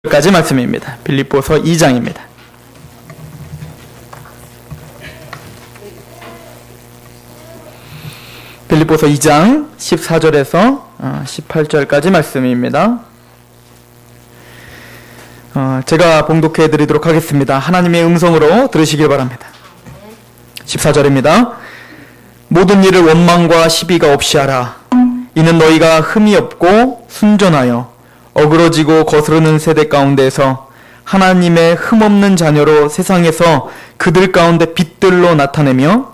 까지 말씀입니다. 빌립보서 2장입니다. 빌립보서 2장 14절에서 18절까지 말씀입니다. 제가 봉독해 드리도록 하겠습니다. 하나님의 음성으로 들으시길 바랍니다. 14절입니다. 모든 일을 원망과 시비가 없이 하라. 이는 너희가 흠이 없고 순전하여 어그러지고 거스르는 세대 가운데에서 하나님의 흠없는 자녀로 세상에서 그들 가운데 빛들로 나타내며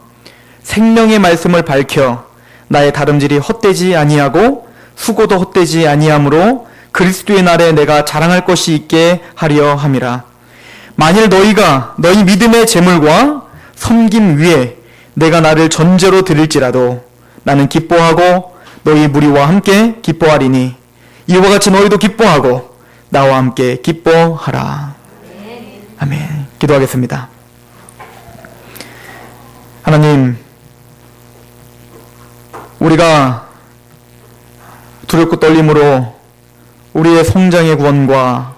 생명의 말씀을 밝혀 나의 다름질이 헛되지 아니하고 수고도 헛되지 아니하므로 그리스도의 날에 내가 자랑할 것이 있게 하려 함이라. 만일 너희가 너희 믿음의 재물과 섬김 위에 내가 나를 전제로 드릴지라도 나는 기뻐하고 너희 무리와 함께 기뻐하리니 이와 같이 너희도 기뻐하고 나와 함께 기뻐하라. 아멘. 기도하겠습니다. 하나님, 우리가 두렵고 떨림으로 우리의 성장의 구원과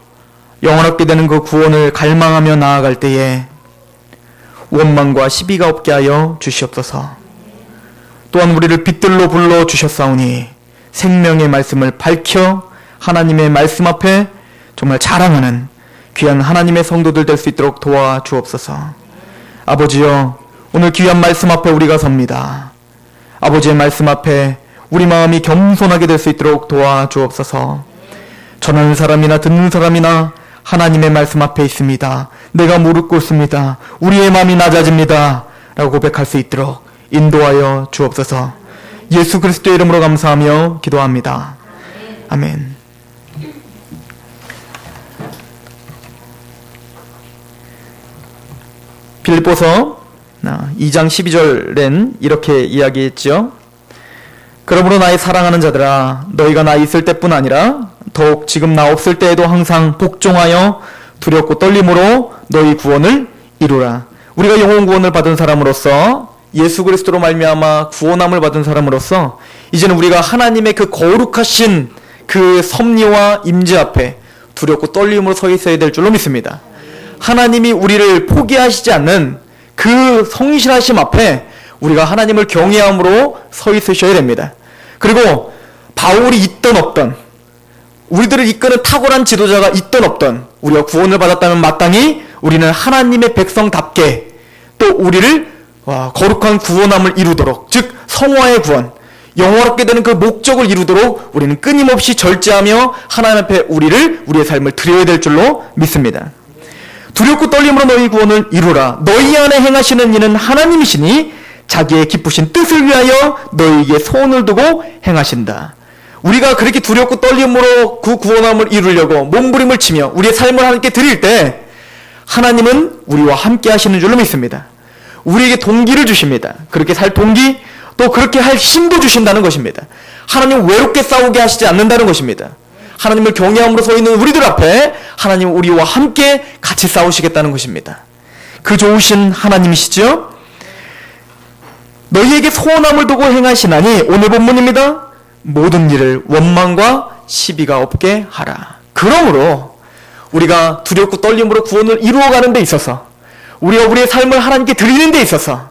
영원하게 되는 그 구원을 갈망하며 나아갈 때에 원망과 시비가 없게 하여 주시옵소서. 또한 우리를 빛들로 불러 주셨사오니 생명의 말씀을 밝혀 하나님의 말씀 앞에 정말 자랑하는 귀한 하나님의 성도들 될 수 있도록 도와주옵소서. 아버지여, 오늘 귀한 말씀 앞에 우리가 섭니다. 아버지의 말씀 앞에 우리 마음이 겸손하게 될 수 있도록 도와주옵소서. 전하는 사람이나 듣는 사람이나 하나님의 말씀 앞에 있습니다. 내가 무릎 꿇습니다. 우리의 마음이 낮아집니다. 라고 고백할 수 있도록 인도하여 주옵소서. 예수 그리스도의 이름으로 감사하며 기도합니다. 아멘. 빌립보서 2장 12절엔 이렇게 이야기했죠. 그러므로 나의 사랑하는 자들아, 너희가 나 있을 때뿐 아니라 더욱 지금 나 없을 때에도 항상 복종하여 두렵고 떨림으로 너희 구원을 이루라. 우리가 영혼 구원을 받은 사람으로서, 예수 그리스도로 말미암아 구원함을 받은 사람으로서 이제는 우리가 하나님의 그 거룩하신 그 섭리와 임재 앞에 두렵고 떨림으로 서 있어야 될 줄로 믿습니다. 하나님이 우리를 포기하시지 않는 그 성실하심 앞에 우리가 하나님을 경외함으로 서 있으셔야 됩니다. 그리고 바울이 있던 없던, 우리들을 이끄는 탁월한 지도자가 있던 없던, 우리가 구원을 받았다면 마땅히 우리는 하나님의 백성답게 또 우리를 거룩한 구원함을 이루도록, 즉 성화의 구원, 영원하게 되는 그 목적을 이루도록 우리는 끊임없이 절제하며 하나님 앞에 우리의 삶을 드려야 될 줄로 믿습니다. 두렵고 떨림으로 너희 구원을 이루라. 너희 안에 행하시는 이는 하나님이시니 자기의 기쁘신 뜻을 위하여 너희에게 소원을 두고 행하신다. 우리가 그렇게 두렵고 떨림으로 그 구원함을 이루려고 몸부림을 치며 우리의 삶을 하나님께 드릴 때 하나님은 우리와 함께 하시는 줄로 믿습니다. 우리에게 동기를 주십니다. 그렇게 살 동기, 또 그렇게 할 힘도 주신다는 것입니다. 하나님은 외롭게 싸우게 하시지 않는다는 것입니다. 하나님을 경외함으로 서 있는 우리들 앞에 하나님은 우리와 함께 같이 싸우시겠다는 것입니다. 그 좋으신 하나님이시죠? 너희에게 소원함을 두고 행하시나니, 오늘 본문입니다. 모든 일을 원망과 시비가 없게 하라. 그러므로 우리가 두렵고 떨림으로 구원을 이루어가는 데 있어서, 우리가 우리의 삶을 하나님께 드리는 데 있어서,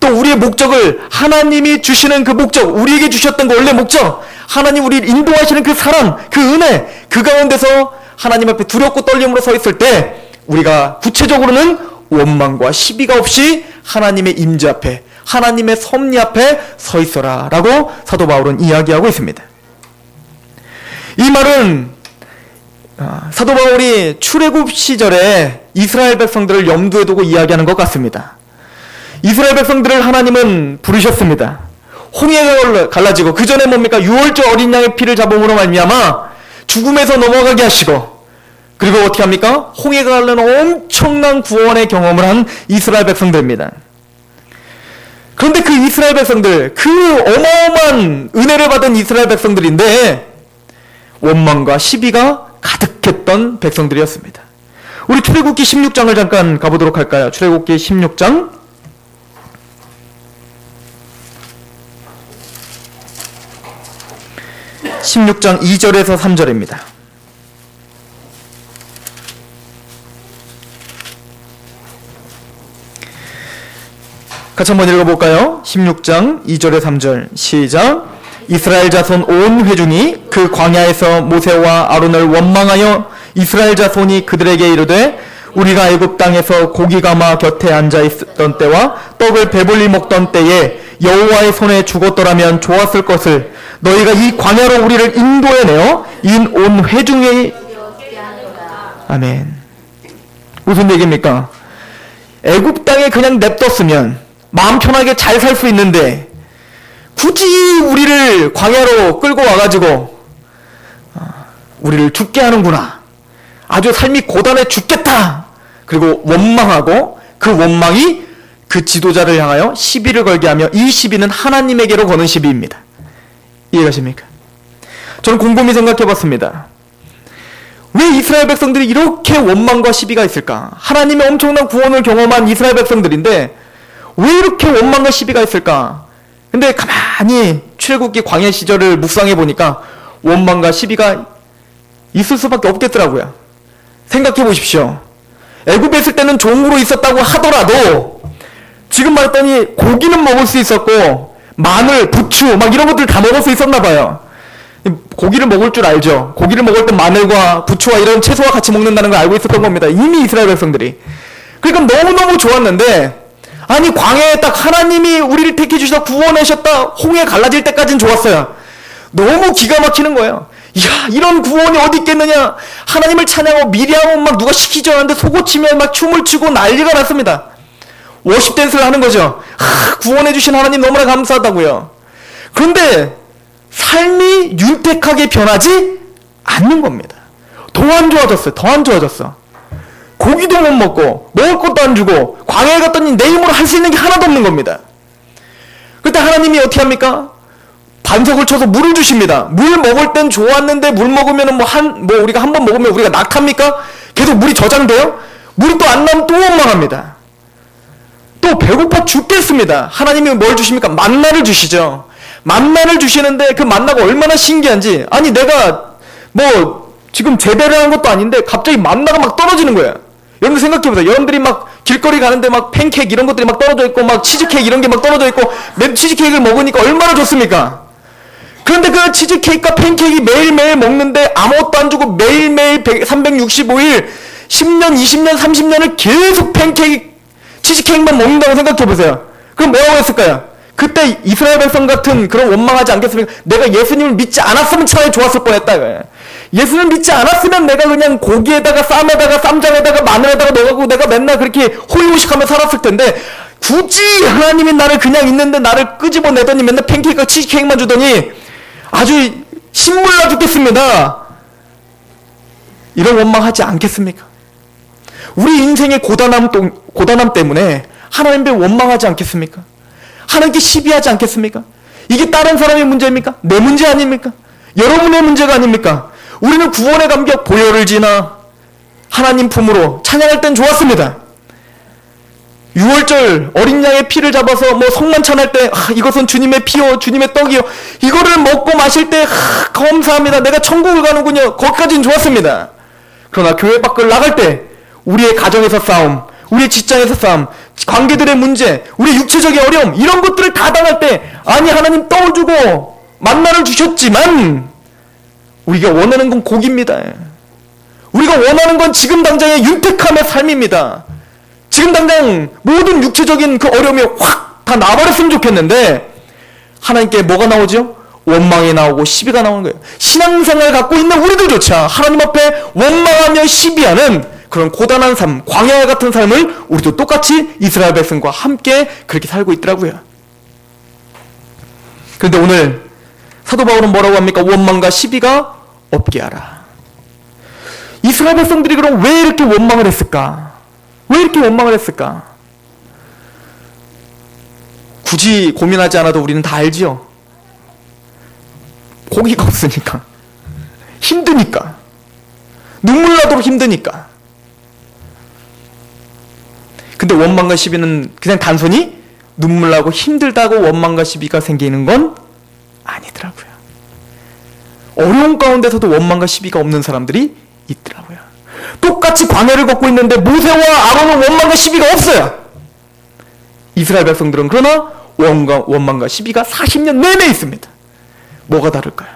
또 우리의 목적을 하나님이 주시는 그 목적, 우리에게 주셨던 그 원래 목적, 하나님 우리를 인도하시는 그 사랑, 그 은혜, 그 가운데서 하나님 앞에 두렵고 떨림으로 서 있을 때 우리가 구체적으로는 원망과 시비가 없이 하나님의 임재 앞에, 하나님의 섭리 앞에 서 있어라 라고 사도 바울은 이야기하고 있습니다. 이 말은 사도 바울이 출애굽 시절에 이스라엘 백성들을 염두에 두고 이야기하는 것 같습니다. 이스라엘 백성들을 하나님은 부르셨습니다. 홍해가 갈라지고, 그 전에 뭡니까? 유월절 어린 양의 피를 잡음으로 말미암아 죽음에서 넘어가게 하시고, 그리고 어떻게 합니까? 홍해가 갈라는 엄청난 구원의 경험을 한 이스라엘 백성들입니다. 그런데 그 이스라엘 백성들, 그 어마어마한 은혜를 받은 이스라엘 백성들인데 원망과 시비가 가득했던 백성들이었습니다. 우리 출애굽기 16장을 잠깐 가보도록 할까요? 출애굽기 16장 16장 2절에서 3절입니다. 같이 한번 읽어볼까요? 16장 2절에 3절 시작. 이스라엘 자손 온 회중이 그 광야에서 모세와 아론을 원망하여 이스라엘 자손이 그들에게 이르되 우리가 애굽 땅에서 고기 가마 곁에 앉아 있었던 때와 떡을 배불리 먹던 때에 여호와의 손에 죽었더라면 좋았을 것을 너희가 이 광야로 우리를 인도해내어 인 온 회중의 아멘. 무슨 얘기입니까? 애굽 땅에 그냥 냅뒀으면 마음 편하게 잘 살 수 있는데 굳이 우리를 광야로 끌고 와가지고 우리를 죽게 하는구나. 아주 삶이 고단해 죽겠다. 그리고 원망하고 그 원망이 그 지도자를 향하여 시비를 걸게 하며 이 시비는 하나님에게로 거는 시비입니다. 이해가십니까? 저는 곰곰이 생각해봤습니다. 왜 이스라엘 백성들이 이렇게 원망과 시비가 있을까? 하나님의 엄청난 구원을 경험한 이스라엘 백성들인데 왜 이렇게 원망과 시비가 있을까? 근데 가만히 출애굽기 광야 시절을 묵상해 보니까 원망과 시비가 있을 수밖에 없겠더라고요. 생각해 보십시오. 애굽에 있을 때는 종으로 있었다고 하더라도 지금 말했더니 고기는 먹을 수 있었고 마늘, 부추 막 이런 것들 다 먹을 수 있었나 봐요. 고기를 먹을 줄 알죠. 고기를 먹을 때 마늘과 부추와 이런 채소와 같이 먹는다는 걸 알고 있었던 겁니다. 이미 이스라엘 백성들이. 그러니까 너무너무 좋았는데 아니 광야에 딱 하나님이 우리를 택해 주셔서 구원하셨다 홍해 갈라질 때까지는 좋았어요. 너무 기가 막히는 거예요. 이야 이런 구원이 어디 있겠느냐. 하나님을 찬양하고 미리하고 막 누가 시키지 않았는데 속옷치며 막 춤을 추고 난리가 났습니다. 워십 댄스를 하는 거죠. 구원해 주신 하나님 너무나 감사하다고요. 그런데 삶이 윤택하게 변하지 않는 겁니다. 더 안 좋아졌어요. 더 안 좋아졌어. 고기도 못 먹고 먹을 것도 안 주고 광야에 갔더니 내 힘으로 할 수 있는 게 하나도 없는 겁니다. 그때 하나님이 어떻게 합니까? 반석을 쳐서 물을 주십니다. 물 먹을 땐 좋았는데 물 먹으면 우리가 한 번 먹으면 우리가 낙합니까? 계속 물이 저장돼요? 물이 또 안 나면 또 원망합니다. 또 배고파 죽겠습니다. 하나님이 뭘 주십니까? 만나를 주시죠. 만나를 주시는데 그 만나가 얼마나 신기한지 아니 내가 지금 제대로 한 것도 아닌데 갑자기 만나가 막 떨어지는 거예요. 여러분들 생각해보세요. 여러분들이 막 길거리 가는데 막 팬케이크 이런 것들이 막 떨어져 있고 막 치즈케이크 이런 게 막 떨어져 있고 치즈케이크를 먹으니까 얼마나 좋습니까? 그런데 그 치즈케이크와 팬케이크 매일매일 먹는데 아무것도 안 주고 매일매일 365일 10년, 20년, 30년을 계속 팬케이크, 치즈케이크만 먹는다고 생각해보세요. 그럼 뭐라고 했을까요? 그때 이스라엘 백성 같은 그런 원망하지 않겠습니까? 내가 예수님을 믿지 않았으면 차라리 좋았을 뻔했다 이거예요. 예수님을 믿지 않았으면 내가 그냥 고기에다가 쌈에다가 쌈장에다가 마늘에다가 넣어가고 내가 맨날 그렇게 호의호식하며 살았을 텐데 굳이 하나님이 나를 그냥 있는데 나를 끄집어내더니 맨날 팬케이크와 치즈케이크만 주더니 아주 신물나 죽겠습니다. 이런 원망하지 않겠습니까? 우리 인생의 고단함 때문에 하나님께 원망하지 않겠습니까? 하나님께 시비하지 않겠습니까? 이게 다른 사람의 문제입니까? 내 문제 아닙니까? 여러분의 문제가 아닙니까? 우리는 구원의 감격 보혈을 지나 하나님 품으로 찬양할 땐 좋았습니다. 6월절 어린 양의 피를 잡아서 성만 찬할 때 이것은 주님의 피요 주님의 떡이요 이거를 먹고 마실 때 감사합니다. 내가 천국을 가는군요. 거기까지는 좋았습니다. 그러나 교회 밖을 나갈 때 우리의 가정에서 싸움, 우리의 직장에서 싸움, 관계들의 문제, 우리의 육체적인 어려움 이런 것들을 다 당할 때 아니 하나님 떡을 주고 만나를 주셨지만 우리가 원하는 건 고기입니다. 우리가 원하는 건 지금 당장의 윤택함의 삶입니다. 지금 당장 모든 육체적인 그 어려움이 확 다 나버렸으면 좋겠는데 하나님께 뭐가 나오죠? 원망이 나오고 시비가 나오는 거예요. 신앙생활을 갖고 있는 우리들조차 하나님 앞에 원망하며 시비하는 그런 고단한 삶, 광야 같은 삶을 우리도 똑같이 이스라엘 백성과 함께 그렇게 살고 있더라고요. 그런데 오늘 사도 바울은 뭐라고 합니까? 원망과 시비가 없게 하라. 이스라엘 백성들이 그럼 왜 이렇게 원망을 했을까? 왜 이렇게 원망을 했을까? 굳이 고민하지 않아도 우리는 다 알지요. 고기가 없으니까. 힘드니까. 눈물 나도록 힘드니까. 근데 원망과 시비는 그냥 단순히 눈물 나고 힘들다고 원망과 시비가 생기는 건 아니더라고요. 어려운 가운데서도 원망과 시비가 없는 사람들이 있더라고요. 똑같이 광야를 걷고 있는데 모세와 아론은 원망과 시비가 없어요. 이스라엘 백성들은 그러나 원망과 시비가 40년 내내 있습니다. 뭐가 다를까요?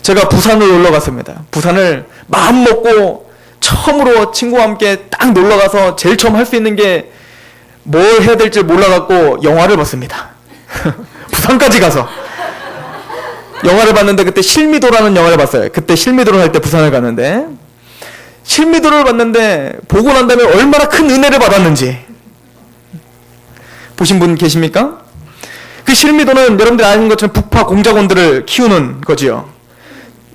제가 부산을 놀러 갔습니다. 부산을 마음 먹고 처음으로 친구와 함께 딱 놀러 가서 제일 처음 할 수 있는 게 뭘 해야 될지 몰라갖고 영화를 봤습니다. 부산까지 가서 영화를 봤는데 그때 실미도라는 영화를 봤어요. 그때 실미도를 할 때 부산을 갔는데 실미도를 봤는데 보고 난 다음에 얼마나 큰 은혜를 받았는지 보신 분 계십니까? 그 실미도는 여러분들이 아는 것처럼 북파 공작원들을 키우는 거지요.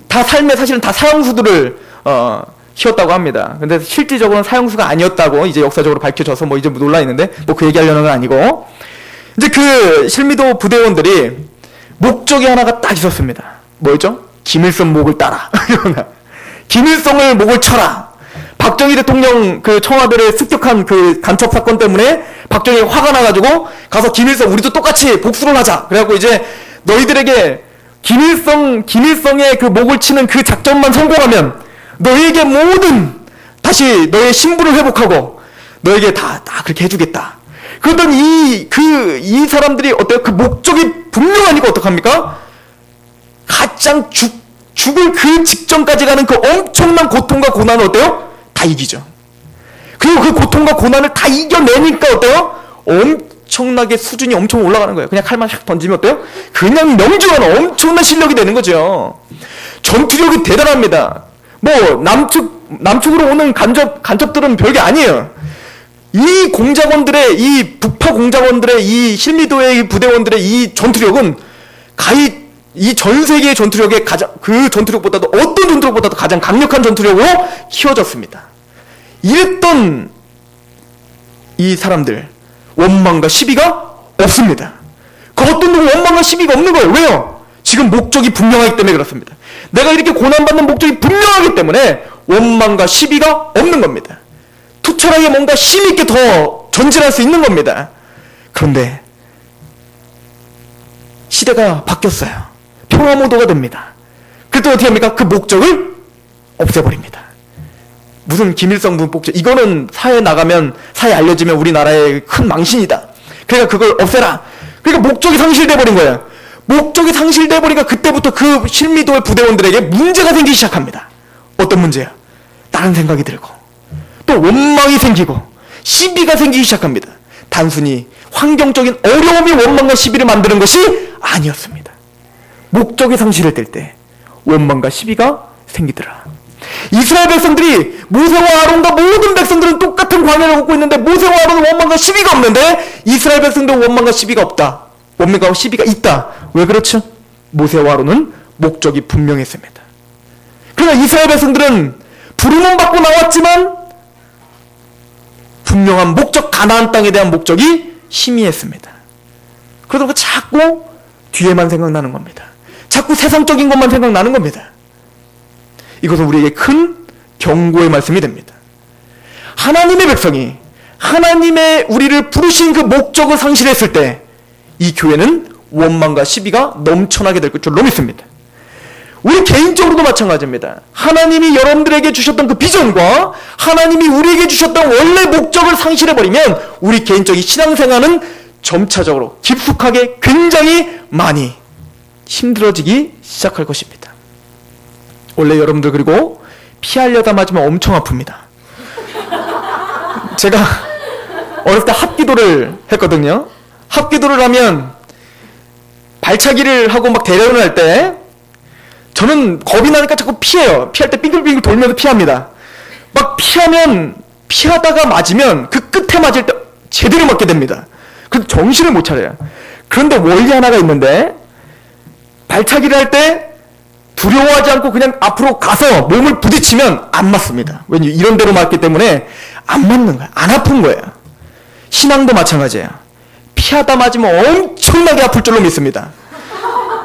다 삶에 사실은 다 사형수들을 키웠다고 합니다. 근데 실질적으로는 사형수가 아니었다고 이제 역사적으로 밝혀져서 뭐 이제 놀라 있는데 뭐 그 얘기하려는 건 아니고 이제 그 실미도 부대원들이 목적이 하나가 딱 있었습니다. 뭐였죠? 김일성 목을 따라. 김일성을 목을 쳐라. 박정희 대통령 그 청와대를 습격한 그 간첩 사건 때문에 박정희 화가 나가지고 가서 김일성 우리도 똑같이 복수를 하자. 그래갖고 이제 너희들에게 김일성의 그 목을 치는 그 작전만 성공하면 너희에게 모든 다시 너의 신분을 회복하고 너에게 다 그렇게 해주겠다. 그러더니 이 사람들이 어때요? 그 목적이 분명하니까 어떡합니까? 가장 죽을 그 직전까지 가는 그 엄청난 고통과 고난을 어때요? 다 이기죠. 그리고 그 고통과 고난을 다 이겨내니까 어때요? 엄청나게 수준이 엄청 올라가는 거예요. 그냥 칼만 샥 던지면 어때요? 그냥 명중하는 엄청난 실력이 되는 거죠. 전투력이 대단합니다. 뭐 남측으로 오는 간첩들은 별게 아니에요. 이 공작원들의 이 북파 공작원들의 이 실미도의 부대원들의 이 전투력은 이 전 세계의 전투력의 그 전투력보다도 어떤 전투력보다도 가장 강력한 전투력으로 키워졌습니다. 이랬던 이 사람들 원망과 시비가 없습니다. 그 어떤 누구 원망과 시비가 없는 거예요. 왜요? 지금 목적이 분명하기 때문에 그렇습니다. 내가 이렇게 고난받는 목적이 분명하기 때문에 원망과 시비가 없는 겁니다. 투철하게 뭔가 힘있게 더 전진할 수 있는 겁니다. 그런데 시대가 바뀌었어요. 평화모도가 됩니다. 그때 어떻게 합니까? 그 목적을 없애버립니다. 무슨 김일성 목적, 이거는 사회에 나가면, 사회에 알려지면 우리나라의 큰 망신이다. 그러니까 그걸 없애라. 그러니까 목적이 상실돼버린 거예요. 목적이 상실돼버리니까 그때부터 그 실미도의 부대원들에게 문제가 생기기 시작합니다. 어떤 문제야? 다른 생각이 들고 또 원망이 생기고 시비가 생기기 시작합니다. 단순히 환경적인 어려움이 원망과 시비를 만드는 것이 아니었습니다. 목적이 상실될 때 원망과 시비가 생기더라. 이스라엘 백성들이 모세와 아론과 모든 백성들은 똑같은 광야를 걷고 있는데 모세와 아론은 원망과 시비가 없는데 이스라엘 백성들은 원망과 시비가 없다. 원망과 시비가 있다. 왜 그렇죠? 모세와 아론은 목적이 분명했습니다. 그러나 이스라엘 백성들은 부름은 받고 나왔지만 분명한 목적, 가나안 땅에 대한 목적이 희미했습니다. 그러다 보니까 자꾸 뒤에만 생각나는 겁니다. 자꾸 세상적인 것만 생각나는 겁니다. 이것은 우리에게 큰 경고의 말씀이 됩니다. 하나님의 백성이 하나님의 우리를 부르신 그 목적을 상실했을 때 이 교회는 원망과 시비가 넘쳐나게 될 줄로 믿습니다. 우리 개인적으로도 마찬가지입니다. 하나님이 여러분들에게 주셨던 그 비전과 하나님이 우리에게 주셨던 원래 목적을 상실해버리면 우리 개인적인 신앙생활은 점차적으로 깊숙하게 굉장히 많이 힘들어지기 시작할 것입니다. 원래 여러분들 그리고 피하려다 맞으면 엄청 아픕니다. 제가 어렸을 때 합기도를 했거든요. 합기도를 하면 발차기를 하고 막 대련을 할 때 저는 겁이 나니까 자꾸 피해요. 피할 때 빙글빙글 돌면서 피합니다. 막 피하다가 맞으면 그 끝에 맞을 때 제대로 맞게 됩니다. 그래서 정신을 못 차려요. 그런데 원리 하나가 있는데 발차기를 할 때 두려워하지 않고 그냥 앞으로 가서 몸을 부딪히면 안 맞습니다. 왜냐 이런 데로 맞기 때문에 안 맞는 거야. 안 아픈 거예요. 신앙도 마찬가지예요. 피하다 맞으면 엄청나게 아플 줄로 믿습니다.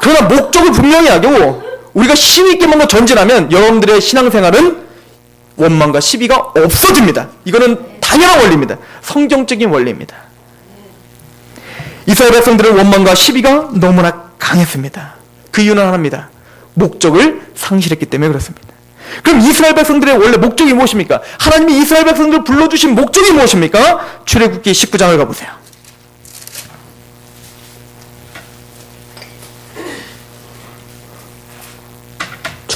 그러나 목적을 분명히 하고 우리가 힘있게 뭔가 전진하면 여러분들의 신앙생활은 원망과 시비가 없어집니다. 이거는 당연한 원리입니다. 성경적인 원리입니다. 이스라엘 백성들의 원망과 시비가 너무나 강했습니다. 그 이유는 하나입니다. 목적을 상실했기 때문에 그렇습니다. 그럼 이스라엘 백성들의 원래 목적이 무엇입니까? 하나님이 이스라엘 백성들을 불러주신 목적이 무엇입니까? 출애굽기 19장을 가보세요.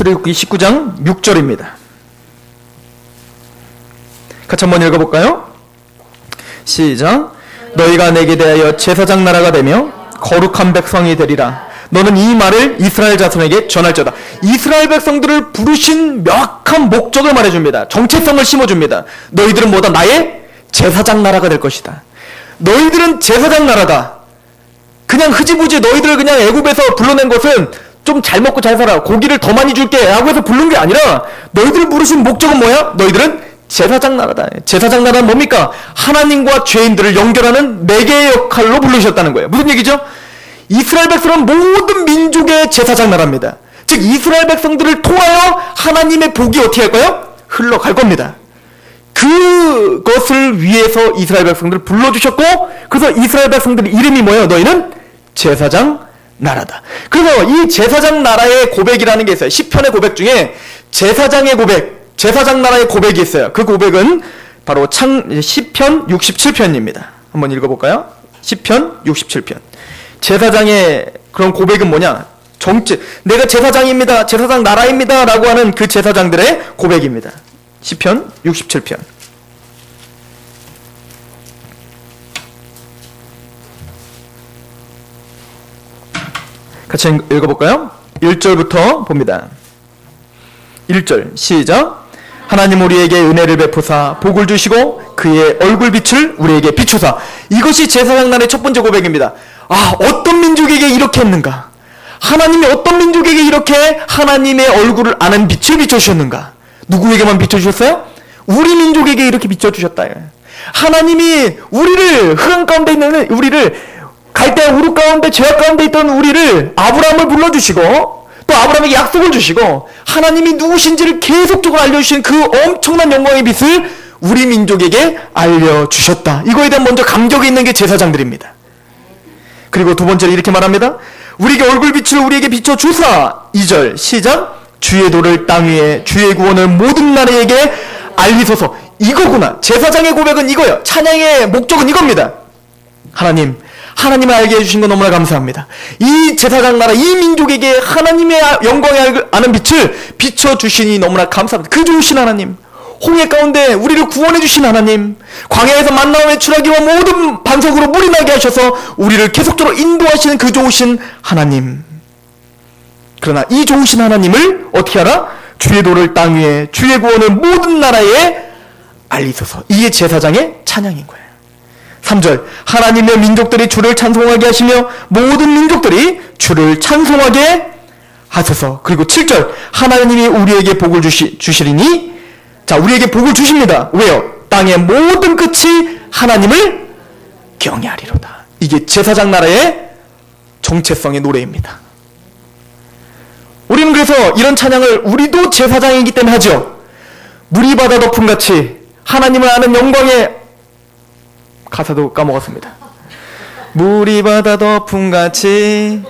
출애굽기 19장 6절입니다. 같이 한번 읽어볼까요? 시작. 너희가 내게 대하여 제사장 나라가 되며 거룩한 백성이 되리라. 너는 이 말을 이스라엘 자손에게 전할지어다. 이스라엘 백성들을 부르신 명확한 목적을 말해줍니다. 정체성을 심어줍니다. 너희들은 뭐다? 나의 제사장 나라가 될 것이다. 너희들은 제사장 나라다. 그냥 흐지부지 너희들을 그냥 애굽에서 불러낸 것은 좀 잘 먹고 잘 살아, 고기를 더 많이 줄게 라고 해서 부른 게 아니라 너희들을 부르신 목적은 뭐야? 너희들은 제사장 나라다. 제사장 나라는 뭡니까? 하나님과 죄인들을 연결하는 매개의 역할로 부르셨다는 거예요. 무슨 얘기죠? 이스라엘 백성은 모든 민족의 제사장 나라입니다. 즉 이스라엘 백성들을 통하여 하나님의 복이 어떻게 할까요? 흘러갈 겁니다. 그것을 위해서 이스라엘 백성들을 불러주셨고, 그래서 이스라엘 백성들의 이름이 뭐예요? 너희는 제사장 나라다. 그래서 이 제사장 나라의 고백이라는 게 있어요. 시편의 고백 중에 제사장의 고백, 제사장 나라의 고백이 있어요. 그 고백은 바로 시편 67편입니다. 한번 읽어볼까요? 시편 67편. 제사장의 그런 고백은 뭐냐? 내가 제사장입니다, 제사장 나라입니다 라고 하는 그 제사장들의 고백입니다. 시편 67편. 같이 읽어볼까요? 1절부터 봅니다. 1절 시작. 하나님 우리에게 은혜를 베푸사 복을 주시고 그의 얼굴빛을 우리에게 비추사. 이것이 제사장 나라의 첫 번째 고백입니다. 아, 어떤 민족에게 이렇게 했는가? 하나님이 어떤 민족에게 이렇게 하나님의 얼굴을 아는 빛을 비춰주셨는가? 누구에게만 비춰주셨어요? 우리 민족에게 이렇게 비춰주셨다. 하나님이 우리를, 흑암 가운데 있는 우리를, 갈대아 우르 가운데 죄악 가운데 있던 우리를, 아브라함을 불러주시고 또 아브라함에게 약속을 주시고 하나님이 누구신지를 계속적으로 알려주신 그 엄청난 영광의 빛을 우리 민족에게 알려주셨다. 이거에 대한 먼저 감격이 있는 게 제사장들입니다. 그리고 두 번째로 이렇게 말합니다. 우리에게 얼굴빛을 우리에게 비춰주사. 2절 시작. 주의 도를 땅 위에, 주의 구원을 모든 나라에게 알리소서. 이거구나. 제사장의 고백은 이거예요. 찬양의 목적은 이겁니다. 하나님을 알게 해주신 거 너무나 감사합니다. 이 제사장 나라, 이 민족에게 하나님의 영광을 아는 빛을 비춰주시니 너무나 감사합니다. 그 좋으신 하나님, 홍해 가운데 우리를 구원해주신 하나님, 광야에서 만나와 메추라기와 모든 반석으로 물이 나게 하셔서 우리를 계속적으로 인도하시는 그 좋으신 하나님. 그러나 이 좋으신 하나님을 어떻게 하라? 주의 도를 땅 위에, 주의 구원을 모든 나라에 알리소서. 이게 제사장의 찬양인 거예요. 3절 하나님의 민족들이 주를 찬송하게 하시며 모든 민족들이 주를 찬송하게 하소서. 그리고 7절 하나님이 우리에게 복을 주시리니, 자, 우리에게 복을 주십니다. 왜요? 땅의 모든 끝이 하나님을 경외하리로다. 이게 제사장 나라의 정체성의 노래입니다. 우리는 그래서 이런 찬양을 우리도 제사장이기 때문에 하죠. 물이 바다 덮음같이 하나님을 아는 영광의, 가사도 까먹었습니다. 물이 바다 덮음같이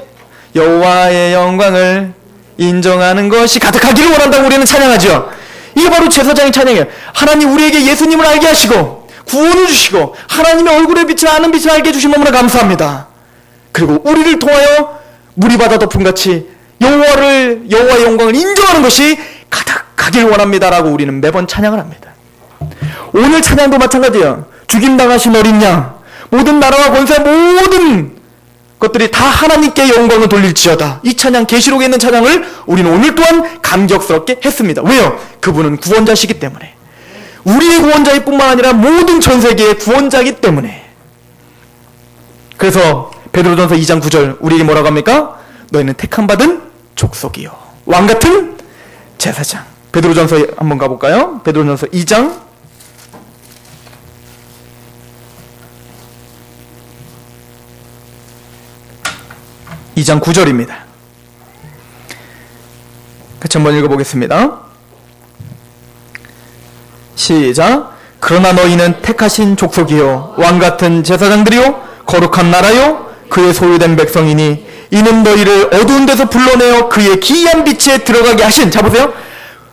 여호와의 영광을 인정하는 것이 가득하기를 원한다고 우리는 찬양하죠. 이게 바로 제사장의 찬양이에요. 하나님 우리에게 예수님을 알게 하시고 구원을 주시고 하나님의 얼굴의 빛을 아는 빛을 알게 해주신 너무나 감사합니다. 그리고 우리를 통하여 물이 바다 덮음같이 여호와의 영광을 인정하는 것이 가득하길 원합니다라고 우리는 매번 찬양을 합니다. 오늘 찬양도 마찬가지예요. 죽임당하신 어린 양, 모든 나라와 권세, 모든 것들이 다 하나님께 영광을 돌릴지어다. 이 찬양, 계시록에 있는 찬양을 우리는 오늘 또한 감격스럽게 했습니다. 왜요? 그분은 구원자시기 때문에. 우리의 구원자일 뿐만 아니라 모든 전 세계의 구원자이기 때문에. 그래서 베드로전서 2장 9절 우리에게 뭐라고 합니까? 너희는 택함받은 족속이요, 왕같은 제사장. 베드로전서 한번 가볼까요? 베드로전서 2장 9절입니다. 같이 한번 읽어보겠습니다. 시작. 그러나 너희는 택하신 족속이요, 왕같은 제사장들이요, 거룩한 나라요, 그의 소유된 백성이니 이는 너희를 어두운 데서 불러내어 그의 기이한 빛에 들어가게 하신. 자 보세요.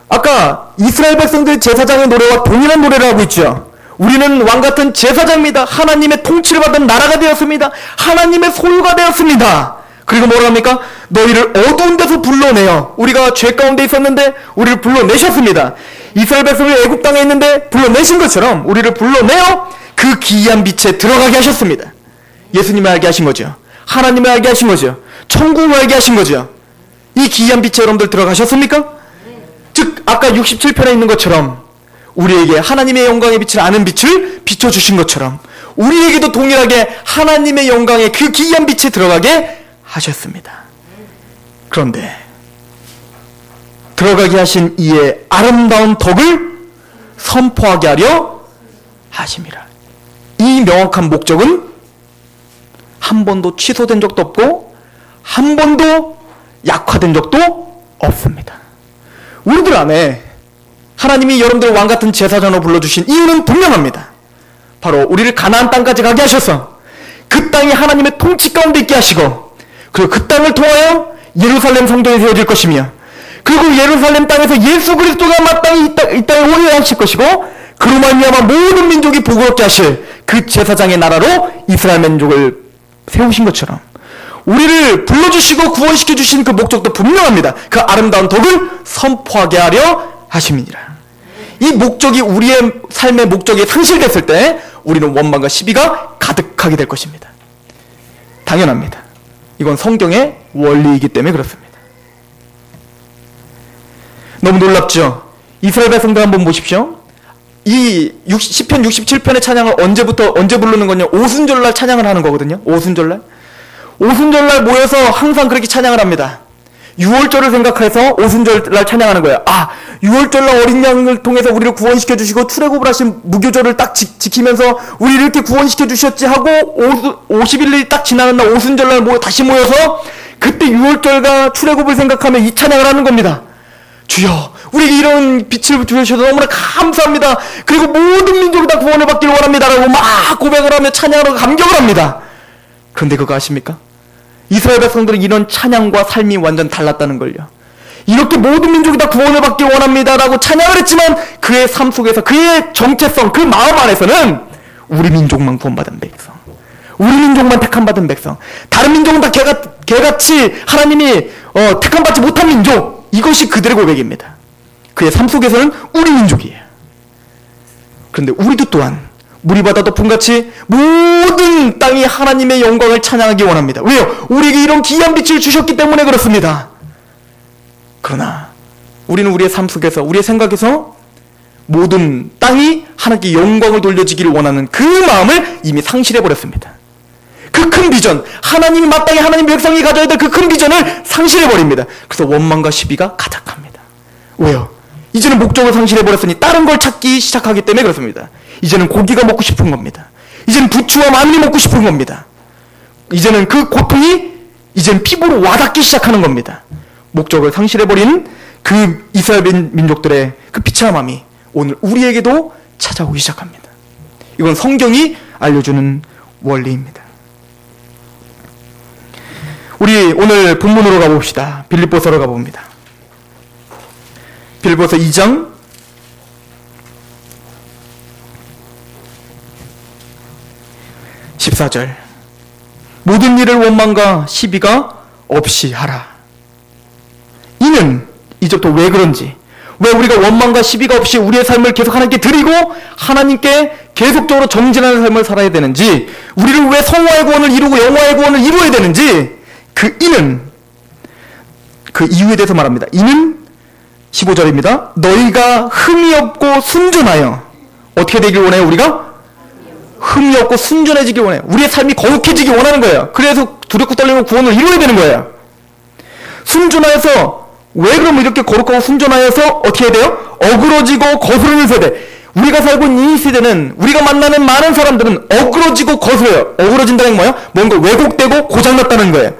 아까 이스라엘 백성들 제사장의 노래와 동일한 노래를 하고 있죠. 우리는 왕같은 제사장입니다. 하나님의 통치를 받은 나라가 되었습니다. 하나님의 소유가 되었습니다. 그리고 뭐라 합니까? 너희를 어두운 데서 불러내어, 우리가 죄 가운데 있었는데 우리를 불러내셨습니다. 이스라엘 백성을 애굽 땅에 있는데 불러내신 것처럼 우리를 불러내어 그 기이한 빛에 들어가게 하셨습니다. 예수님을 알게 하신 거죠. 하나님을 알게 하신 거죠. 천국을 알게 하신 거죠. 이 기이한 빛에 여러분들 들어가셨습니까? 즉 아까 67편에 있는 것처럼 우리에게 하나님의 영광의 빛을 아는 빛을 비춰주신 것처럼 우리에게도 동일하게 하나님의 영광의 그 기이한 빛에 들어가게 하셨습니다. 그런데 들어가게 하신 이의 아름다운 덕을 선포하게 하려 하심이라. 이 명확한 목적은 한 번도 취소된 적도 없고 한 번도 약화된 적도 없습니다. 우리들 안에 하나님이 여러분들을 왕같은 제사장으로 불러주신 이유는 분명합니다. 바로 우리를 가나안 땅까지 가게 하셔서 그 땅이 하나님의 통치 가운데 있게 하시고, 그리고 그 땅을 통하여 예루살렘 성전이 세워질 것이며, 그리고 예루살렘 땅에서 예수 그리스도가 마땅히 이 땅에 오게 하실 것이고, 그로 말미암아 모든 민족이 복을 하실 그 제사장의 나라로 이스라엘 민족을 세우신 것처럼 우리를 불러주시고 구원시켜주신 그 목적도 분명합니다. 그 아름다운 덕을 선포하게 하려 하심이니라. 이 목적이 우리의 삶의 목적이 상실됐을 때 우리는 원망과 시비가 가득하게 될 것입니다. 당연합니다. 이건 성경의 원리이기 때문에 그렇습니다. 너무 놀랍죠? 이스라엘 백성들 한번 보십시오. 이 시편 67편의 찬양을 언제 부르는 거냐? 오순절날 찬양을 하는 거거든요. 오순절날 모여서 항상 그렇게 찬양을 합니다. 6월절을 생각해서 오순절날 찬양하는 거예요. 아, 6월절날 어린 양을 통해서 우리를 구원시켜 주시고 출애굽을 하신 무교절을 딱 지키면서 우리를 이렇게 구원시켜 주셨지 하고 50일이 딱 지나는 날 오순절날 다시 모여서 그때 6월절과 출애굽을 생각하며 이 찬양을 하는 겁니다. 주여, 우리에게 이런 빛을 주셔서 너무나 감사합니다. 그리고 모든 민족이 다 구원을 받기를 원합니다. 라고 막 고백을 하며 찬양하고 감격을 합니다. 그런데 그거 아십니까? 이스라엘 백성들은 이런 찬양과 삶이 완전 달랐다는 걸요. 이렇게 모든 민족이 다 구원을 받기를 원합니다. 라고 찬양을 했지만 그의 삶 속에서 그의 정체성, 그 마음 안에서는 우리 민족만 구원받은 백성, 우리 민족만 택함받은 백성, 다른 민족은 다 개같이 하나님이 택함받지 못한 민족, 이것이 그들의 고백입니다. 그의 삶 속에서는 우리 민족이에요. 그런데 우리도 또한 물이바다 덮음같이 모든 땅이 하나님의 영광을 찬양하기 원합니다. 왜요? 우리에게 이런 귀한 빛을 주셨기 때문에 그렇습니다. 그러나 우리는 우리의 삶 속에서, 우리의 생각에서 모든 땅이 하나님께 영광을 돌려지기를 원하는 그 마음을 이미 상실해버렸습니다. 그 큰 비전, 하나님이 마땅히 하나님 백성이 가져야 될 그 큰 비전을 상실해버립니다. 그래서 원망과 시비가 가득합니다. 왜요? 이제는 목적을 상실해버렸으니 다른 걸 찾기 시작하기 때문에 그렇습니다. 이제는 고기가 먹고 싶은 겁니다. 이제는 부추와 마늘이 먹고 싶은 겁니다. 이제는 그 고통이 이제는 피부로 와닿기 시작하는 겁니다. 목적을 상실해버린 그 이스라엘 민족들의 그 비참함이 오늘 우리에게도 찾아오기 시작합니다. 이건 성경이 알려주는 원리입니다. 우리 오늘 본문으로 가봅시다. 빌립보서로 가봅니다. 빌립보서 2장 14절. 모든 일을 원망과 시비가 없이 하라. 이는 이제부터 왜 그런지, 왜 우리가 원망과 시비가 없이 우리의 삶을 계속 하나님께 드리고 하나님께 계속적으로 정진하는 삶을 살아야 되는지, 우리를 왜 성화의 구원을 이루고 영화의 구원을 이루어야 되는지, 그 이는, 그 이유에 대해서 말합니다. 이는 15절입니다. 너희가 흠이 없고 순전하여, 어떻게 되길 원해요? 우리가 흠이 없고 순전해지길 원해요. 우리의 삶이 거룩해지길 원하는 거예요. 그래서 두렵고 떨리고 구원을 이루어야 되는 거예요. 순전하여서, 왜 그럼 이렇게 거룩하고 순전하여서 어떻게 해야 돼요? 어그러지고 거스르는 세대. 우리가 살고 있는 이 세대는, 우리가 만나는 많은 사람들은 어그러지고 거스려요. 어그러진다는 게 뭐예요? 뭔가 왜곡되고 고장났다는 거예요.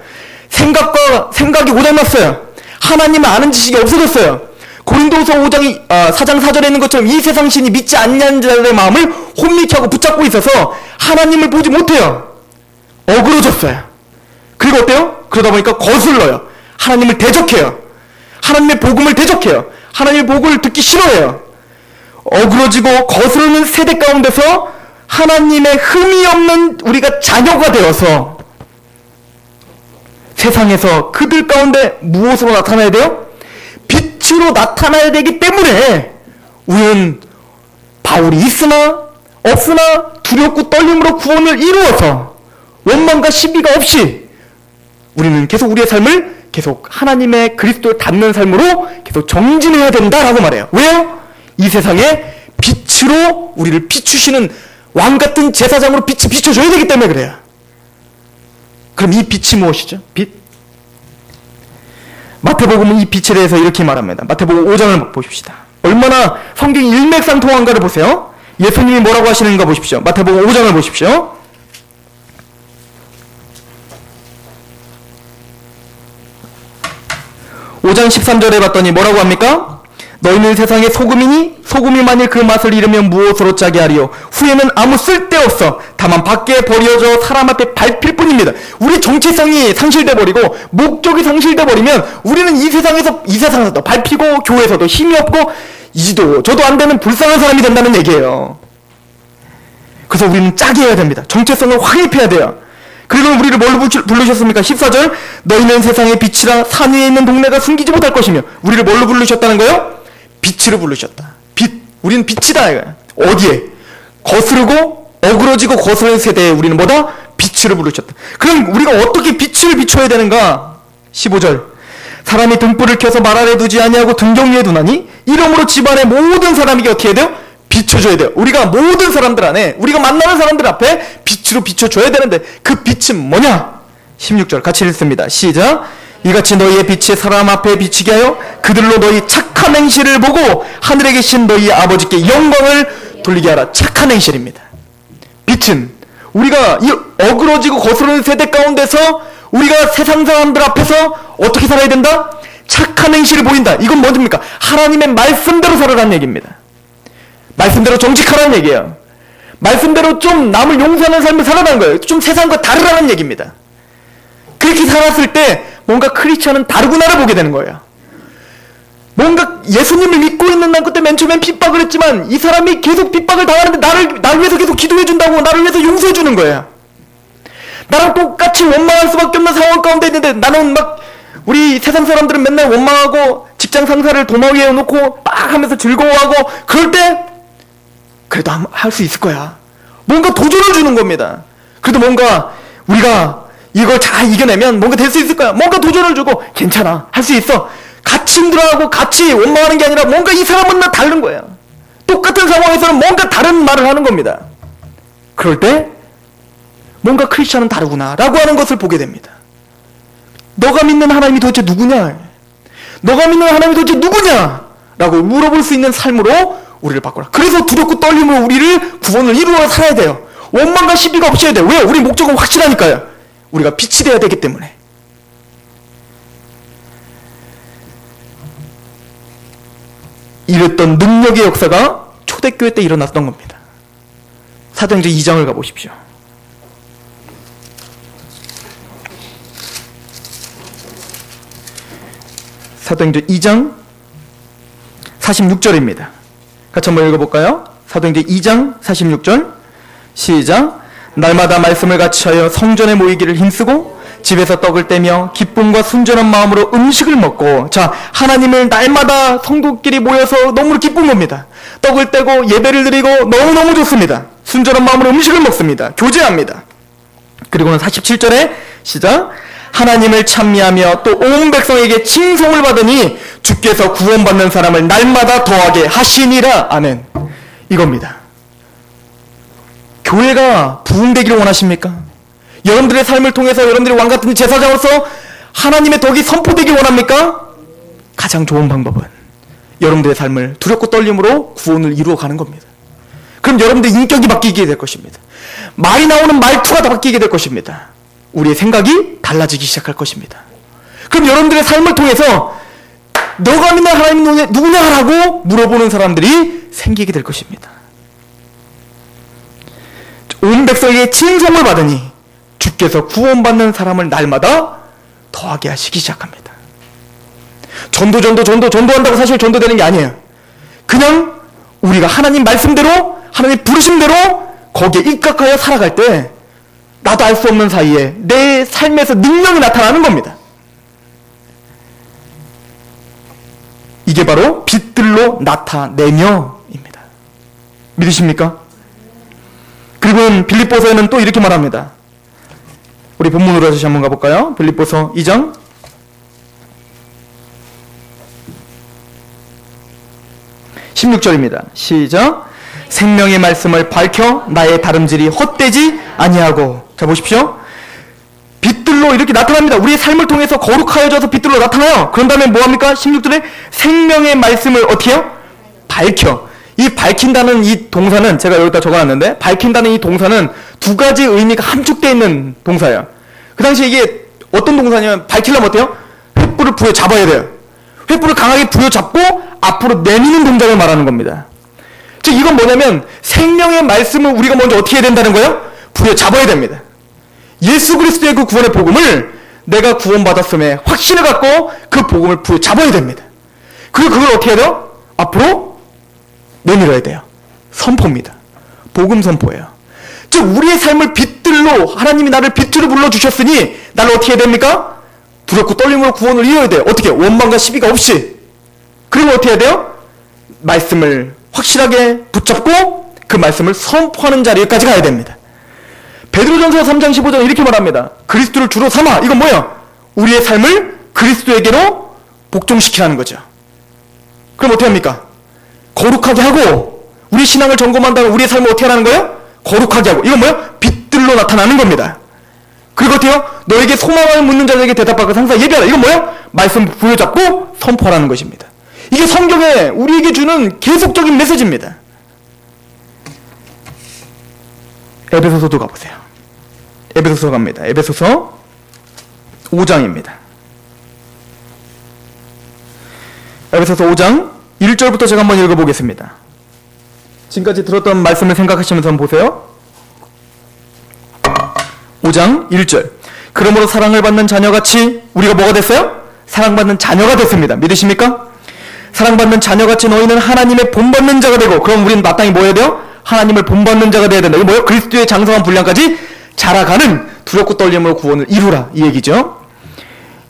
생각이 고장났어요. 하나님을 아는 지식이 없어졌어요. 고린도서 4장 4절에 있는 것처럼 이 세상 신이 믿지 않는 자들의 마음을 혼미케 하고 붙잡고 있어서 하나님을 보지 못해요. 어그러졌어요. 그리고 어때요? 그러다 보니까 거슬러요. 하나님을 대적해요. 하나님의 복음을 대적해요. 하나님의 복을 듣기 싫어해요. 어그러지고 거스르는 세대 가운데서 하나님의 흠이 없는 우리가 자녀가 되어서 세상에서 그들 가운데 무엇으로 나타나야 돼요? 빛으로 나타나야 되기 때문에 우리는 바울이 있으나 없으나 두렵고 떨림으로 구원을 이루어서 원망과 시비가 없이 우리는 계속 우리의 삶을 계속 하나님의 그리스도를 닮는 삶으로 계속 정진해야 된다라고 말해요. 왜요? 이 세상에 빛으로 우리를 비추시는 왕같은 제사장으로 빛이 비춰줘야 되기 때문에 그래요. 그럼 이 빛이 무엇이죠? 빛. 마태복음은 이 빛에 대해서 이렇게 말합니다. 마태복음 5장을 보십시다. 얼마나 성경이 일맥상통한가를 보세요. 예수님이 뭐라고 하시는가 보십시오. 마태복음 5장을 보십시오. 5장 13절에 봤더니 뭐라고 합니까? 너희는 세상의 소금이니 소금이 만일 그 맛을 잃으면 무엇으로 짜게 하리요? 후에는 아무 쓸데없어 다만 밖에 버려져 사람 앞에 밟힐 뿐입니다. 우리 정체성이 상실돼 버리고 목적이 상실돼 버리면 우리는 이 세상에서도 밟히고 교회에서도 힘이 없고 이도 저도 안 되는 불쌍한 사람이 된다는 얘기예요. 그래서 우리는 짜게 해야 됩니다. 정체성을 확립해야 돼요. 그리고 우리를 뭘로 부르셨습니까? 14절 너희는 세상의 빛이라 산 위에 있는 동네가 숨기지 못할 것이며 우리를 뭘로 부르셨다는 거예요? 빛으로 부르셨다. 빛. 우리는 빛이다 이거야. 어디에? 거스르고 어그러지고 거스르는 세대에 우리는 뭐다? 빛으로 부르셨다. 그럼 우리가 어떻게 빛을 비춰야 되는가? 15절 사람이 등불을 켜서 말 아래 두지 아니하고 등경 위에 두나니 이러므로 집안의 모든 사람에게 어떻게 해야 돼요? 비춰줘야 돼요. 우리가 모든 사람들 안에 우리가 만나는 사람들 앞에 빛으로 비춰줘야 되는데 그 빛은 뭐냐? 16절 같이 읽습니다. 시작. 이같이 너희의 빛이 사람 앞에 비치게 하여 그들로 너희 착한 행실을 보고 하늘에 계신 너희 아버지께 영광을 돌리게 하라. 착한 행실입니다. 빛은 우리가 이 어그러지고 거스르는 세대 가운데서 우리가 세상 사람들 앞에서 어떻게 살아야 된다? 착한 행실을 보인다. 이건 뭐입니까? 하나님의 말씀대로 살아라는 얘기입니다. 말씀대로 정직하라는 얘기예요. 말씀대로 좀 남을 용서하는 삶을 살아라는 거예요. 좀 세상과 다르라는 얘기입니다. 그렇게 살았을 때 뭔가 크리스천은 다르구나를 보게 되는 거예요. 뭔가 예수님을 믿고 있는 난 그때 맨 처음엔 핍박을 했지만 이 사람이 계속 핍박을 당하는데 나를 위해서 계속 기도해준다고 나를 위해서 용서해주는 거예요. 나랑 똑같이 원망할 수밖에 없는 상황 가운데 있는데 나는 막 우리 세상 사람들은 맨날 원망하고 직장 상사를 도마 위에 놓고 막 하면서 즐거워하고 그럴 때 그래도 할 수 있을 거야. 뭔가 도전을 주는 겁니다. 그래도 뭔가 우리가 이걸 잘 이겨내면 뭔가 될 수 있을 거야. 뭔가 도전을 주고 괜찮아. 할 수 있어. 같이 힘들어하고 같이 원망하는 게 아니라 뭔가 이 사람은 나 다른 거야. 똑같은 상황에서는 뭔가 다른 말을 하는 겁니다. 그럴 때 뭔가 크리스천은 다르구나 라고 하는 것을 보게 됩니다. 너가 믿는 하나님이 도대체 누구냐? 너가 믿는 하나님이 도대체 누구냐? 라고 물어볼 수 있는 삶으로 우리를 바꾸라. 그래서 두렵고 떨림으로 우리를 구원을 이루어 살아야 돼요. 원망과 시비가 없어야 돼요. 왜? 우리 목적은 확실하니까요. 우리가 빛이 되어야 되기 때문에. 이랬던 능력의 역사가 초대교회 때 일어났던 겁니다. 사도행전 2장을 가보십시오. 사도행전 2장 46절입니다. 같이 한번 읽어볼까요? 사도행전 2장 46절 시작. 날마다 말씀을 같이 하여 성전에 모이기를 힘쓰고 집에서 떡을 떼며 기쁨과 순전한 마음으로 음식을 먹고 자 하나님을 날마다 성도끼리 모여서 너무 기쁜 겁니다. 떡을 떼고 예배를 드리고 너무너무 좋습니다. 순전한 마음으로 음식을 먹습니다. 교제합니다. 그리고는 47절에 시작. 하나님을 찬미하며 또 온 백성에게 칭송을 받으니 주께서 구원받는 사람을 날마다 더하게 하시니라. 아멘. 이겁니다. 교회가 부흥되기를 원하십니까? 여러분들의 삶을 통해서 여러분들이 왕같은 제사장으로서 하나님의 덕이 선포되길 원합니까? 가장 좋은 방법은 여러분들의 삶을 두렵고 떨림으로 구원을 이루어가는 겁니다. 그럼 여러분들의 인격이 바뀌게 될 것입니다. 말이 나오는 말투가 다 바뀌게 될 것입니다. 우리의 생각이 달라지기 시작할 것입니다. 그럼 여러분들의 삶을 통해서 너가 믿는 하나님이 누구냐라고 물어보는 사람들이 생기게 될 것입니다. 온 백성에게 칭송을 받으니 주께서 구원받는 사람을 날마다 더하게 하시기 시작합니다. 전도한다고 사실 전도되는 게 아니에요. 그냥 우리가 하나님 말씀대로 하나님 부르심대로 거기에 입각하여 살아갈 때 나도 알 수 없는 사이에 내 삶에서 능력이 나타나는 겁니다. 이게 바로 빛들로 나타내며입니다. 믿으십니까? 그리고 빌립보서에는 또 이렇게 말합니다. 우리 본문으로 다시 한번 가볼까요? 빌립보서 2장 16절입니다. 시작. 생명의 말씀을 밝혀 나의 다름질이 헛되지 아니하고. 자, 보십시오. 빛들로 이렇게 나타납니다. 우리의 삶을 통해서 거룩하여져서 빛들로 나타나요. 그런 다음에 뭐합니까? 16절에 생명의 말씀을 어떻게 해요? 밝혀. 이 밝힌다는 이 동사는 제가 여기다 적어놨는데, 밝힌다는 이 동사는 두 가지 의미가 함축되어 있는 동사예요. 그 당시에 이게 어떤 동사냐면, 밝히려면 어때요? 횃불을 부여잡아야 돼요. 횃불을 강하게 부여잡고 앞으로 내미는 동작을 말하는 겁니다. 즉 이건 뭐냐면 생명의 말씀을 우리가 먼저 어떻게 해야 된다는 거예요? 부여잡아야 됩니다. 예수 그리스도의 그 구원의 복음을 내가 구원받았음에 확신을 갖고 그 복음을 부여잡아야 됩니다. 그리고 그걸 어떻게 해야 돼요? 앞으로 내밀어야 돼요. 선포입니다. 복음 선포예요. 즉 우리의 삶을 빛들로, 하나님이 나를 빛으로 불러주셨으니 나를 어떻게 해야 됩니까? 두렵고 떨림으로 구원을 이뤄야 돼요. 어떻게? 원망과 시비가 없이. 그리고 어떻게 해야 돼요? 말씀을 확실하게 붙잡고 그 말씀을 선포하는 자리까지 가야 됩니다. 베드로전서 3장 15절 이렇게 말합니다. 그리스도를 주로 삼아. 이건 뭐예요? 우리의 삶을 그리스도에게로 복종시키라는 거죠. 그럼 어떻게 합니까? 거룩하게 하고, 우리 신앙을 점검한다면 우리의 삶을 어떻게 하라는 거예요? 거룩하게 하고. 이건 뭐예요? 빛들로 나타나는 겁니다. 그리고 어때요? 너에게 소망을 묻는 자들에게 대답하고 항상 예배하라. 이건 뭐예요? 말씀 부여잡고 선포하라는 것입니다. 이게 성경에 우리에게 주는 계속적인 메시지입니다. 에베소서도 가보세요. 에베소서 갑니다. 에베소서 5장입니다. 에베소서 5장 1절부터 제가 한번 읽어보겠습니다. 지금까지 들었던 말씀을 생각하시면서 한번 보세요. 5장 1절. 그러므로 사랑을 받는 자녀같이 우리가 뭐가 됐어요? 사랑받는 자녀가 됐습니다. 믿으십니까? 사랑받는 자녀같이 너희는 하나님의 본받는 자가 되고, 그럼 우리는 마땅히 뭐 해야 돼요? 하나님을 본받는 자가 되어야 된다. 이거 뭐예요? 그리스도의 장성한 분량까지 자라가는 두렵고 떨림으로 구원을 이루라, 이 얘기죠.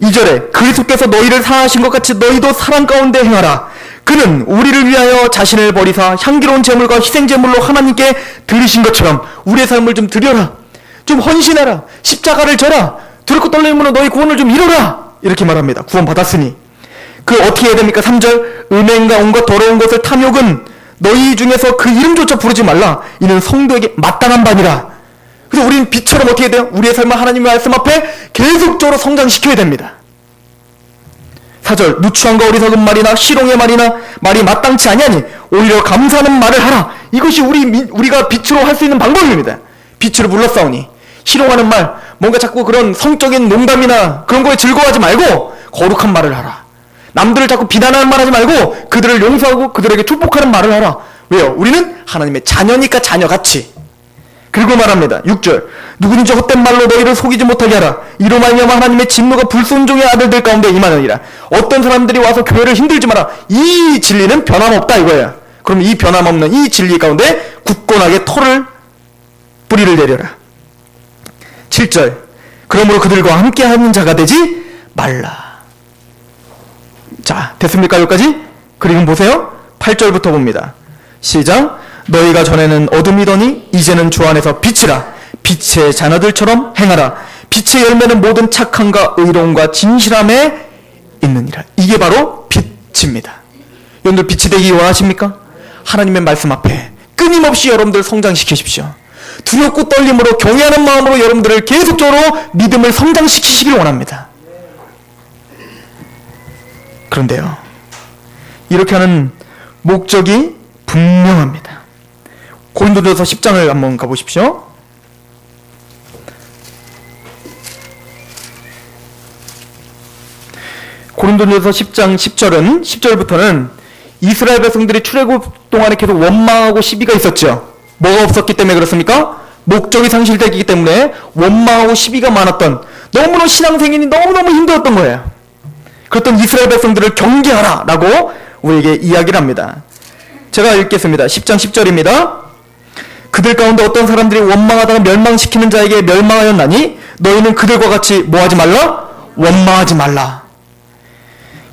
2절에 그리스도께서 너희를 사하신 것 같이 너희도 사랑 가운데 행하라. 그는 우리를 위하여 자신을 버리사 향기로운 제물과 희생 제물로 하나님께 드리신 것처럼 우리의 삶을 좀 드려라. 좀 헌신해라. 십자가를 져라. 두렵고 떨림으로 너희 구원을 좀 이루라. 이렇게 말합니다. 구원 받았으니. 그 어떻게 해야 됩니까? 3절. 음행과 온갖 더러운 것을 탐욕은 너희 중에서 그 이름조차 부르지 말라. 이는 성도에게 마땅한 바니라. 그래서 우리는 빛처럼 어떻게 해야 돼요? 우리의 삶을 하나님의 말씀 앞에 계속적으로 성장시켜야 됩니다. 4절. 누추함과 어리석은 말이나 희롱의 말이나 말이 마땅치 아니하니 오히려 감사하는 말을 하라. 이것이 우리가 빛으로 할 수 있는 방법입니다. 빛으로 불러싸우니 희롱하는 말, 뭔가 자꾸 그런 성적인 농담이나 그런 거에 즐거워하지 말고 거룩한 말을 하라. 남들을 자꾸 비난하는 말 하지 말고 그들을 용서하고 그들에게 축복하는 말을 하라. 왜요? 우리는 하나님의 자녀니까 자녀같이. 그리고 말합니다. 6절. 누구든지 헛된 말로 너희를 속이지 못하게 하라. 이로 말미암아 하나님의 진노가 불순종의 아들들 가운데 임하느니라. 어떤 사람들이 와서 교회를 힘들지 마라. 이 진리는 변함없다 이거예요. 그럼 이 변함없는 이 진리 가운데 굳건하게 뿌리를 내려라. 7절. 그러므로 그들과 함께하는 자가 되지 말라. 자, 됐습니까? 여기까지? 그리고 보세요. 8절부터 봅니다. 시작. 너희가 전에는 어둠이더니 이제는 주 안에서 빛이라. 빛의 자녀들처럼 행하라. 빛의 열매는 모든 착함과 의로움과 진실함에 있느니라. 이게 바로 빛입니다. 여러분들 빛이 되기 원하십니까? 하나님의 말씀 앞에 끊임없이 여러분들 성장시키십시오. 두렵고 떨림으로 경외하는 마음으로 여러분들을 계속적으로 믿음을 성장시키시길 원합니다. 그런데요, 이렇게 하는 목적이 분명합니다. 고린도전서 10장을 한번 가보십시오. 고린도전서 10장 10절부터는 이스라엘 백성들이 출애굽 동안에 계속 원망하고 시비가 있었죠. 뭐가 없었기 때문에 그렇습니까? 목적이 상실되기 때문에 원망하고 시비가 많았던, 너무너무 신앙생활이 너무너무 힘들었던 거예요. 그랬던 이스라엘 백성들을 경계하라 라고 우리에게 이야기를 합니다. 제가 읽겠습니다. 10장 10절입니다. 그들 가운데 어떤 사람들이 원망하다가 멸망시키는 자에게 멸망하였나니 너희는 그들과 같이 뭐하지 말라? 원망하지 말라.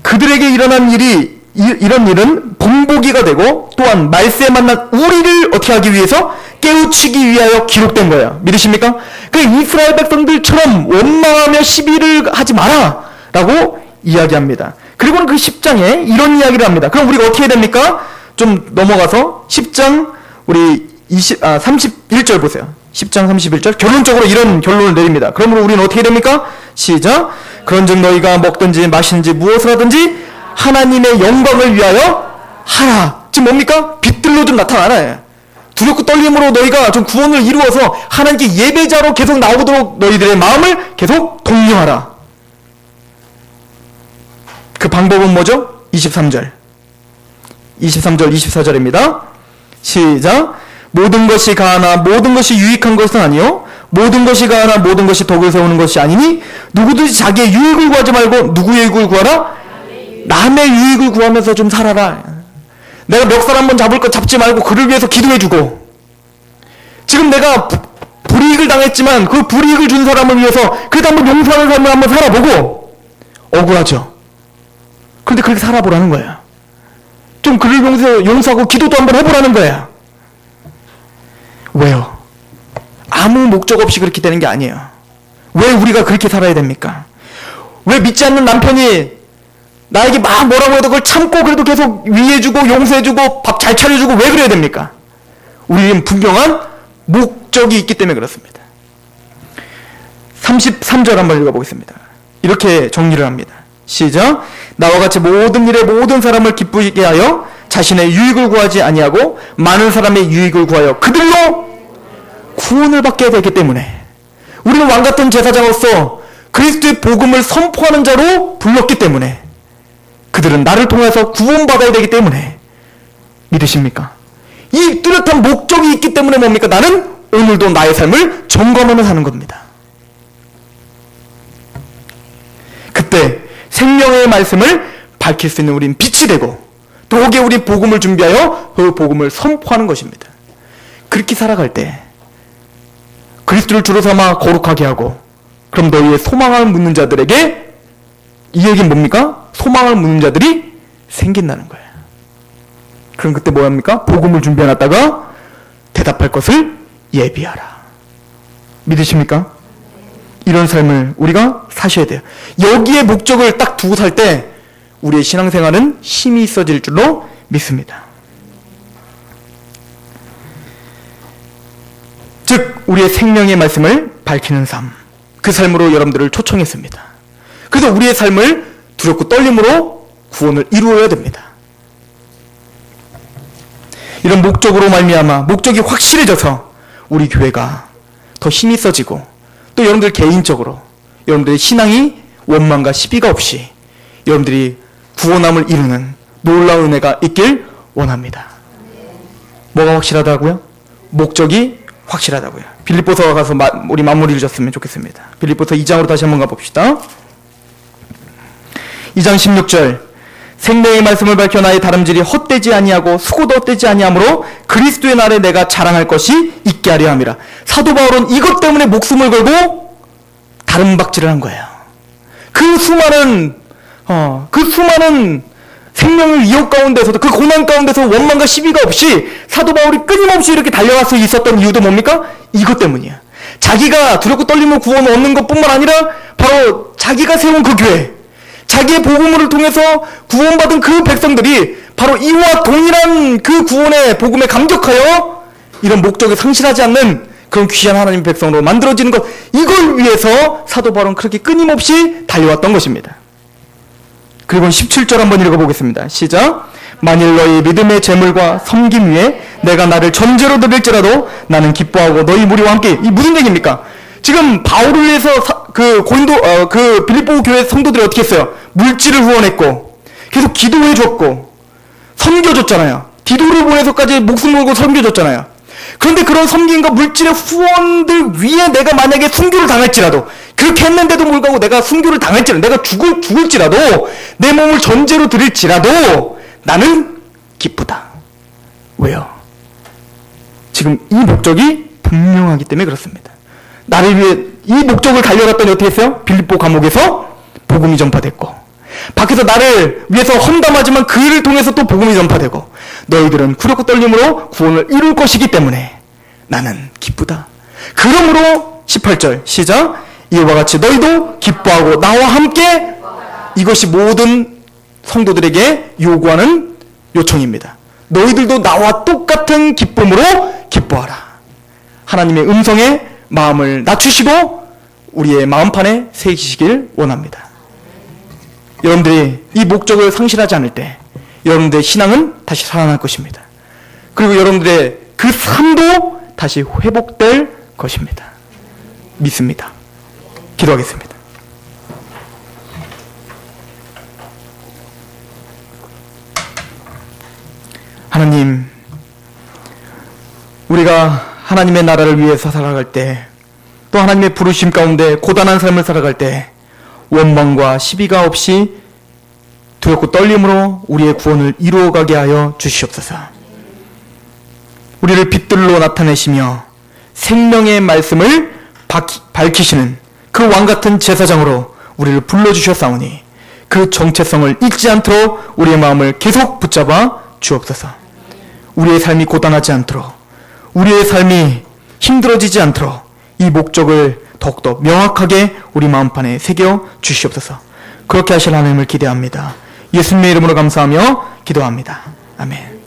그들에게 일어난 일이 이런 일은 본보기가 되고 또한 말세에 만난 우리를 어떻게 하기 위해서 깨우치기 위하여 기록된 거예요. 믿으십니까? 그 이스라엘 백성들처럼 원망하며 시비를 하지 마라 라고 이야기합니다. 그리고는 그 10장에 이런 이야기를 합니다. 그럼 우리가 어떻게 해야 됩니까? 좀 넘어가서 10장 우리 31절 보세요. 10장 31절 결론적으로 이런 결론을 내립니다. 그러므로 우리는 어떻게 됩니까? 시작. 그런즉 너희가 먹든지 마시든지 무엇을 하든지 하나님의 영광을 위하여 하라. 지금 뭡니까? 빛들로 좀 나타나라. 두렵고 떨림으로 너희가 좀 구원을 이루어서 하나님께 예배자로 계속 나오도록 너희들의 마음을 계속 독려하라. 그 방법은 뭐죠? 23절 24절입니다. 시작. 모든 것이 가하나 모든 것이 유익한 것은 아니요 모든 것이 가하나 모든 것이 덕을 세우는 것이 아니니 누구든지 자기의 유익을 구하지 말고 누구의 유익을 구하라? 남의 유익을 구하면서 좀 살아라. 내가 멱살 한번 잡을 거 잡지 말고 그를 위해서 기도해주고, 지금 내가 불이익을 당했지만 그 불이익을 준 사람을 위해서 그래도 한번 용서하는 삶을 한번 살아보고, 억울하죠. 그런데 그렇게 살아보라는 거예요. 좀 그를 용서하고 기도도 한번 해보라는 거예요. 왜요? 아무 목적 없이 그렇게 되는 게 아니에요. 왜 우리가 그렇게 살아야 됩니까? 왜 믿지 않는 남편이 나에게 막 뭐라고 해도 그걸 참고 그래도 계속 위해주고 용서해주고 밥 잘 차려주고 왜 그래야 됩니까? 우리는 분명한 목적이 있기 때문에 그렇습니다. 33절 한번 읽어보겠습니다. 이렇게 정리를 합니다. 시작. 나와 같이 모든 일에 모든 사람을 기쁘게 하여 자신의 유익을 구하지 아니하고 많은 사람의 유익을 구하여 그들로 구원을 받게 되기 때문에 우리는 왕같은 제사장으로서 그리스도의 복음을 선포하는 자로 불렀기 때문에 그들은 나를 통해서 구원받아야 되기 때문에, 믿으십니까? 이 뚜렷한 목적이 있기 때문에 뭡니까? 나는 오늘도 나의 삶을 점검하며 사는 겁니다. 그때 생명의 말씀을 밝힐 수 있는 우린 빛이 되고 또 거기에 우리 복음을 준비하여 그 복음을 선포하는 것입니다. 그렇게 살아갈 때 그리스도를 주로 삼아 거룩하게 하고, 그럼 너희의 소망을 묻는 자들에게 이 얘기는 뭡니까? 소망을 묻는 자들이 생긴다는 거예요. 그럼 그때 뭐 합니까? 복음을 준비해놨다가 대답할 것을 예비하라. 믿으십니까? 이런 삶을 우리가 사셔야 돼요. 여기에 목적을 딱 두고 살 때 우리의 신앙생활은 힘이 있어질 줄로 믿습니다. 즉 우리의 생명의 말씀을 밝히는 삶, 그 삶으로 여러분들을 초청했습니다. 그래서 우리의 삶을 두렵고 떨림으로 구원을 이루어야 됩니다. 이런 목적으로 말미암아 목적이 확실해져서 우리 교회가 더 힘이 있어지고 또 여러분들 개인적으로 여러분들의 신앙이 원망과 시비가 없이 여러분들이 구원함을 이루는 놀라운 은혜가 있길 원합니다. 뭐가 확실하다고요? 목적이 확실하다고요. 빌립보서 가서 우리 마무리를 졌으면 좋겠습니다. 빌립보서 2장으로 다시 한번 가봅시다. 2장 16절. 생명의 말씀을 밝혀 나의 다름질이 헛되지 아니하고 수고도 헛되지 아니하므로 그리스도의 날에 내가 자랑할 것이 있게 하려 함이라. 사도 바울은 이것 때문에 목숨을 걸고 다름박질을 한 거예요. 그 수많은 생명의 위협 가운데서도, 그 고난 가운데서 원망과 시비가 없이 사도 바울이 끊임없이 이렇게 달려갈 수 있었던 이유도 뭡니까? 이것 때문이에요. 자기가 두렵고 떨림으로 구원을 얻는 것뿐만 아니라 바로 자기가 세운 그 교회, 자기의 복음을 통해서 구원받은 그 백성들이 바로 이와 동일한 그 구원의 복음에 감격하여 이런 목적에 상실하지 않는 그런 귀한 하나님의 백성으로 만들어지는 것, 이걸 위해서 사도 바울은 그렇게 끊임없이 달려왔던 것입니다. 그리고 17절 한번 읽어보겠습니다. 시작. 만일 너희 믿음의 재물과 섬김 위에 내가 나를 전제로 드릴지라도 나는 기뻐하고 너희 무리와 함께. 이 무슨 얘기입니까? 지금 바울을 위해서 그 빌립보 교회 성도들이 어떻게 했어요? 물질을 후원했고 계속 기도해 줬고 섬겨줬잖아요. 디도를 보내서까지 목숨 걸고 섬겨줬잖아요. 그런데 그런 섬김과 물질의 후원들 위에 내가 만약에 순교를 당할지라도, 그렇게 했는데도 불구하고 내가 순교를 당할지라도, 내가 죽을지라도, 내 몸을 전제로 드릴지라도 나는 기쁘다. 왜요? 지금 이 목적이 분명하기 때문에 그렇습니다. 나를 위해 이 목적을 달려갔더니 어떻게 했어요? 빌립보 감옥에서 복음이 전파됐고, 밖에서 나를 위해서 험담하지만 그를 통해서 또 복음이 전파되고, 너희들은 굴욕과 떨림으로 구원을 이룰 것이기 때문에 나는 기쁘다. 그러므로 18절 시작. 이와 같이 너희도 기뻐하고 나와 함께. 이것이 모든 성도들에게 요구하는 요청입니다. 너희들도 나와 똑같은 기쁨으로 기뻐하라. 하나님의 음성에 마음을 낮추시고 우리의 마음판에 새기시길 원합니다. 여러분들이 이 목적을 상실하지 않을 때 여러분들의 신앙은 다시 살아날 것입니다. 그리고 여러분들의 그 삶도 다시 회복될 것입니다. 믿습니다. 기도하겠습니다. 하나님, 우리가 하나님의 나라를 위해서 살아갈 때, 또 하나님의 부르심 가운데 고단한 삶을 살아갈 때 원망과 시비가 없이 두렵고 떨림으로 우리의 구원을 이루어가게 하여 주시옵소서. 우리를 빛들로 나타내시며 생명의 말씀을 밝히시는 그 왕같은 제사장으로 우리를 불러주셨사오니 그 정체성을 잊지 않도록 우리의 마음을 계속 붙잡아 주옵소서. 우리의 삶이 고단하지 않도록, 우리의 삶이 힘들어지지 않도록 이 목적을 더욱더 명확하게 우리 마음판에 새겨 주시옵소서. 그렇게 하실 하나님을 기대합니다. 예수님의 이름으로 감사하며 기도합니다. 아멘.